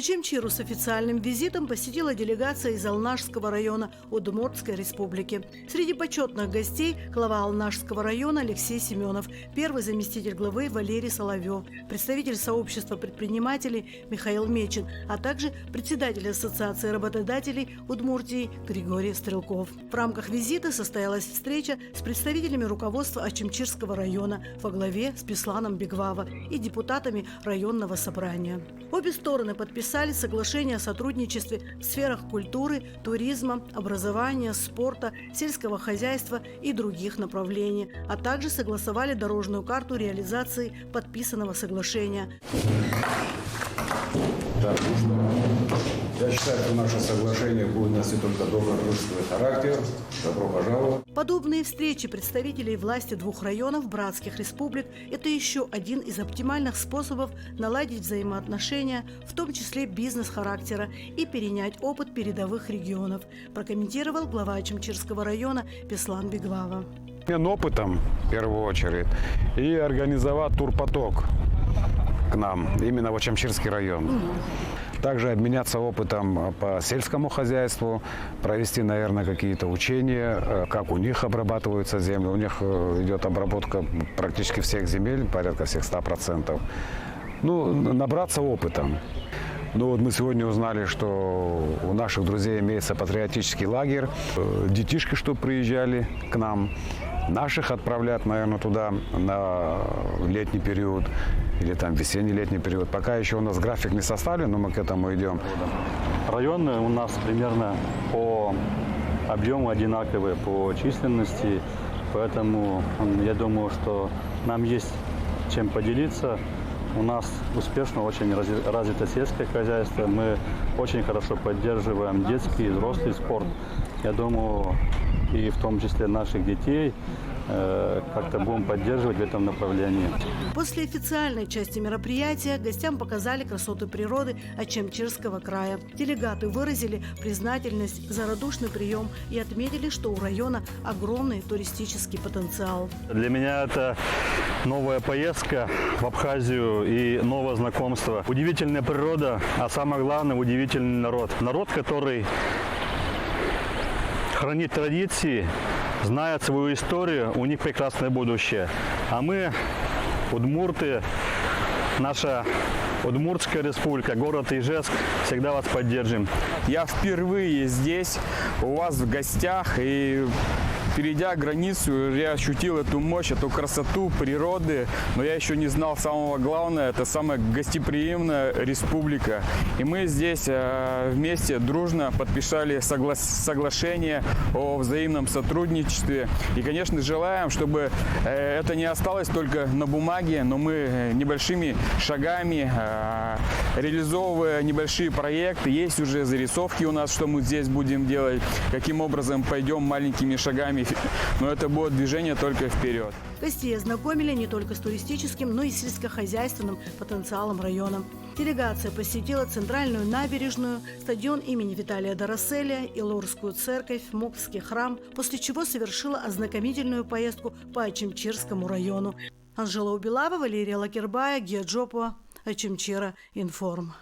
Очимчиру с официальным визитом посетила делегация из Алнашского района Удмуртской республики. Среди почетных гостей глава Алнашского района Алексей Семенов, первый заместитель главы Валерий Соловьев, представитель сообщества предпринимателей Михаил Мечин, а также председатель Ассоциации работодателей Удмуртии Григорий Стрелков. В рамках визита состоялась встреча с представителями руководства Очимчирского района во главе с Бесланом Бигвава и депутатами районного собрания. Обе стороны подписали соглашение о сотрудничестве в сферах культуры, туризма, образования, спорта, сельского хозяйства и других направлений, а также согласовали дорожную карту реализации подписанного соглашения. Так, я считаю, что наше соглашение будет носить только добродружественный характер. Добро пожаловать. Подобные встречи представителей власти двух районов братских республик – это еще один из оптимальных способов наладить взаимоотношения, в том числе бизнес-характера, и перенять опыт передовых регионов, прокомментировал глава Очимчирского района Беслан Бигвава. Опытом, в первую очередь, и организовать турпоток к нам, именно в Очимчирский район. Также обменяться опытом по сельскому хозяйству, провести, наверное, какие-то учения, как у них обрабатываются земли. У них идет обработка практически всех земель, порядка всех 100%. Набраться опытом. Мы сегодня узнали, что у наших друзей имеется патриотический лагерь. Детишки, что приезжали к нам, наших отправлять, наверное, туда на летний период или там весенний-летний период. Пока еще у нас график не составлен, но мы к этому идем. Районы у нас примерно по объему одинаковые, по численности, поэтому я думаю, что нам есть чем поделиться. У нас успешно очень развито сельское хозяйство, мы очень хорошо поддерживаем детский и взрослый спорт. Я думаю, и в том числе наших детей как-то будем поддерживать в этом направлении. После официальной части мероприятия гостям показали красоты природы Очимчирского края. Делегаты выразили признательность за радушный прием и отметили, что у района огромный туристический потенциал. Для меня это новая поездка в Абхазию и новое знакомство. Удивительная природа, а самое главное – удивительный народ. Народ, который хранит традиции, знает свою историю, у них прекрасное будущее. А мы, удмурты, наша Удмуртская республика, город Ижевск, всегда вас поддержим. Я впервые здесь, у вас в гостях, и перейдя границу, я ощутил эту мощь, эту красоту природы, но я еще не знал самого главного, это самая гостеприимная республика. И мы здесь вместе дружно подписали соглашение о взаимном сотрудничестве. И, конечно, желаем, чтобы это не осталось только на бумаге, но мы небольшими шагами, реализовывая небольшие проекты, есть уже зарисовки у нас, что мы здесь будем делать, каким образом пойдем маленькими шагами. Но это будет движение только вперед. Гостей ознакомили не только с туристическим, но и сельскохозяйственным потенциалом района. Делегация посетила центральную набережную, стадион имени Виталия Дороселия, Илорскую церковь, Мокский храм, после чего совершила ознакомительную поездку по Очимчирскому району. Анжела Убилава, Валерия Лакербая, Гия Джопова, Очимчира, Информ.